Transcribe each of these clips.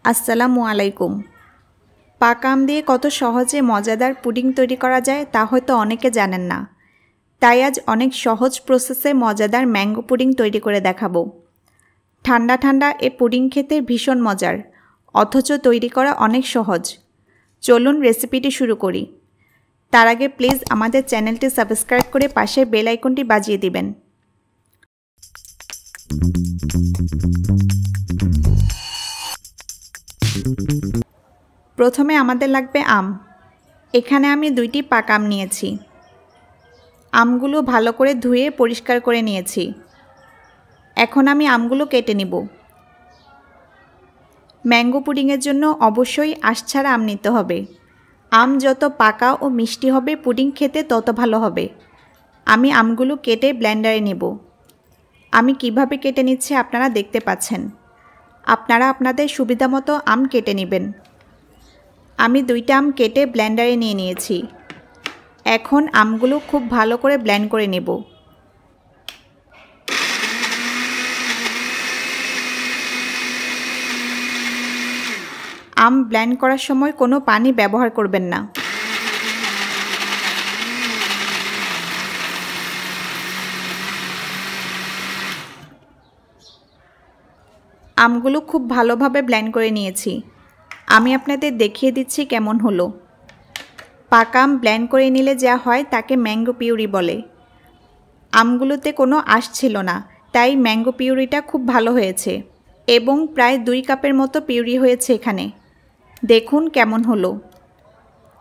আসসালামু আলাইকুম। পাকা আম দিয়ে কত সহজে মজাদার পুডিং তৈরি করা যায় তা হয়তো অনেকে জানেন না। তাই আজ অনেক সহজ প্রসেসে মজাদার ম্যাঙ্গো পুডিং তৈরি করে দেখাবো। ঠান্ডা ঠান্ডা এ পুডিং খেতে ভীষণ মজার, অথচ তৈরি করা অনেক সহজ। চলুন রেসিপিটি শুরু করি। তার আগে প্লিজ আমাদের চ্যানেলটি সাবস্ক্রাইব করে পাশের বেল আইকনটি বাজিয়ে দিবেন। প্রথমে আমাদের লাগবে আম। এখানে আমি 2টি পাকা আম নিয়েছি। আমগুলো ভালো করে ধুয়ে পরিষ্কার করে নিয়েছি। এখন আমি আমগুলো কেটে নিব। ম্যাঙ্গো পুডিংয়ের জন্য অবশ্যই আঁশ ছাড়া আম নিতে হবে। আম যত পাকা ও মিষ্টি হবে পুডিং খেতে তত ভালো হবে। আমি আমগুলো কেটে ব্লেন্ডারে নেব। আমি কিভাবে কেটে নিচ্ছি আপনারা দেখতে পাচ্ছেন। আপনারা আপনাদের সুবিধামতো আম কেটে নেবেন। আমি 2টা আম কেটে ব্লেন্ডারে নিয়ে নিয়েছি। এখন আমগুলো খুব ভালো করে ব্লেন্ড করে নেব। আম ব্লেন্ড করার সময় কোনো পানি ব্যবহার করবেন না। আমগুলো খুব ভালোভাবে ব্লেন্ড করে নিয়েছি। আমি আপনাদের দেখিয়ে দিচ্ছি কেমন হলো। পাকা আম ব্লেন্ড করে নিলে যা হয় তাকে ম্যাঙ্গো পিউরি বলে। আমগুলোতে কোনো আঁশ ছিল না, তাই ম্যাঙ্গো পিউরিটা খুব ভালো হয়েছে এবং প্রায় 2 কাপের মতো পিউরি হয়েছে এখানে। দেখুন কেমন হলো।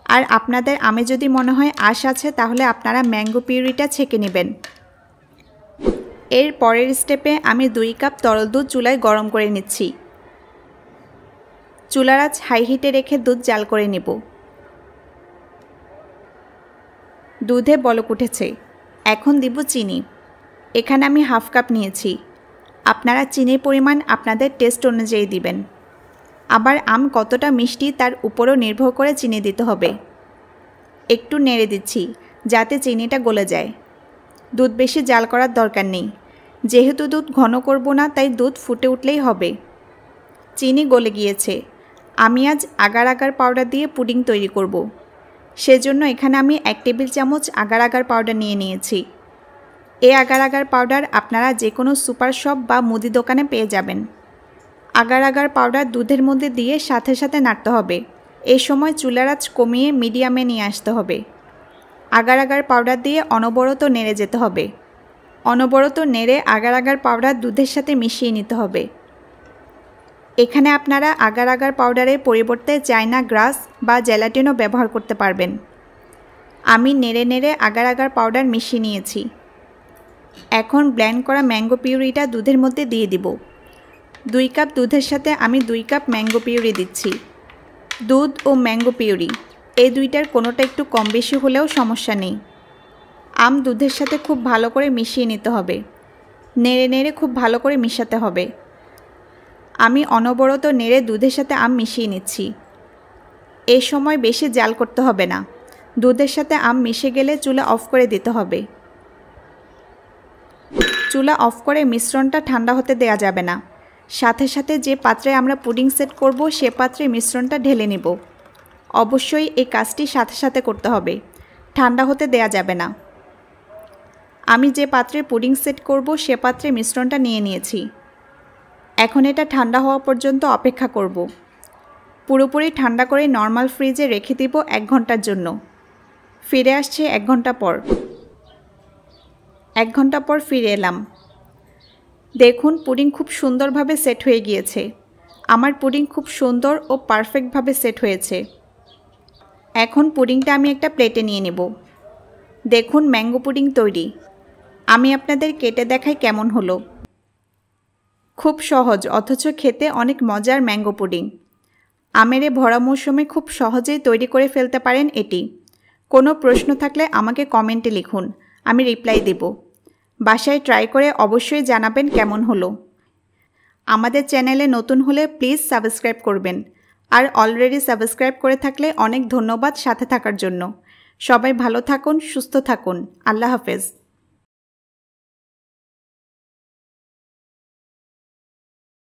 আর আপনাদের আমে যদি মনে হয় আঁশ আছে তাহলে আপনারা ম্যাঙ্গো পিউরিটা ছেঁকে নেবেন। এর পরের স্টেপে আমি 2 কাপ তরল দুধ চুলায় গরম করে নিচ্ছি। চুলার আঁচ হাই হিটে রেখে দুধ জাল করে নেব। দুধে বলক উঠেছে। এখন দিব চিনি। এখানে আমি 1/2 কাপ নিয়েছি। আপনারা চিনির পরিমাণ আপনাদের টেস্ট অনুযায়ী দিবেন। আবার আম কতটা মিষ্টি তার উপরও নির্ভর করে চিনি দিতে হবে। একটু নেড়ে দিচ্ছি যাতে চিনিটা গলে যায়। দুধ বেশি জাল করার দরকার নেই। যেহেতু দুধ ঘন করব না তাই দুধ ফুটে উঠলেই হবে। চিনি গলে গিয়েছে। আমি আজ আগার আগার পাউডার দিয়ে পুডিং তৈরি করব। সেজন্য এখানে আমি 1 টেবিল চামচ আগার আগার পাউডার নিয়ে নিয়েছি। এই আগার আগার পাউডার আপনারা যে কোনো সুপার শপ বা মুদি দোকানে পেয়ে যাবেন। আগার আগার পাউডার দুধের মধ্যে দিয়ে সাথে সাথে নাড়তে হবে। এই সময় চুলার আঁচ কমিয়ে মিডিয়ামে নিয়ে আসতে হবে। আগার আগার পাউডার দিয়ে অনবরত নেড়ে যেতে হবে। অনবরত নেড়ে আগার আগার পাউডার দুধের সাথে মিশিয়ে নিতে হবে। এখানে আপনারা আগার আগার পাউডারের পরিবর্তে চায়না গ্রাস বা জেলাটিনও ব্যবহার করতে পারবেন। আমি নেড়ে নেড়ে আগার আগার পাউডার মিশিয়ে নিয়েছি। এখন ব্লেন্ড করা ম্যাঙ্গো পিউরিটা দুধের মধ্যে দিয়ে দিব। 2 কাপ দুধের সাথে আমি 2 কাপ ম্যাঙ্গো পিউরি দিচ্ছি। দুধ ও ম্যাঙ্গো পিউরি এই দুইটার কোনোটা একটু কম বেশি হলেও সমস্যা নেই। আম দুধের সাথে খুব ভালো করে মিশিয়ে নিতে হবে। নেড়ে নেড়ে খুব ভালো করে মিশাতে হবে। আমি অনবরত নেড়ে দুধের সাথে আম মিশিয়ে নিচ্ছি। এই সময় বেশি জাল করতে হবে না। দুধের সাথে আম মিশে গেলে চুলা অফ করে দিতে হবে। চুলা অফ করে মিশ্রণটা ঠান্ডা হতে দেয়া যাবে না। সাথে সাথে যে পাত্রে আমরা পুডিং সেট করব সে পাত্রে মিশ্রণটা ঢেলে নেব। অবশ্যই এই কাজটি সাথে সাথে করতে হবে। ঠান্ডা হতে দেয়া যাবে না। আমি যে পাত্রে পুডিং সেট করব সে পাত্রে মিশ্রণটা নিয়ে নিয়েছি। এখন এটা ঠান্ডা হওয়া পর্যন্ত অপেক্ষা করব। পুরোপুরি ঠান্ডা করে নর্মাল ফ্রিজে রেখে দিব 1 ঘন্টার জন্য। ফিরে আসছে 1 ঘন্টা পর। 1 ঘন্টা পর ফিরে এলাম। দেখুন পুডিং খুব সুন্দরভাবে সেট হয়ে গিয়েছে। আমার পুডিং খুব সুন্দর ও পারফেক্টভাবে সেট হয়েছে। এখন পুডিংটা আমি একটা প্লেটে নিয়ে নেব। দেখুন ম্যাঙ্গো পুডিং তৈরি। আমি আপনাদের কেটে দেখাই কেমন হলো। খুব সহজ অথচ খেতে অনেক মজার ম্যাঙ্গো পুডিং। আমের ভরা মৌসুমে খুব সহজেই তৈরি করে ফেলতে পারেন এটি। কোনো প্রশ্ন থাকলে আমাকে কমেন্টে লিখুন, আমি রিপ্লাই দেব। বাসায় ট্রাই করে অবশ্যই জানাবেন কেমন হলো। আমাদের চ্যানেলে নতুন হলে প্লিজ সাবস্ক্রাইব করবেন। আর অলরেডি সাবস্ক্রাইব করে থাকলে অনেক ধন্যবাদ সাথে থাকার জন্য। সবাই ভালো থাকুন, সুস্থ থাকুন। আল্লাহ হাফেজ।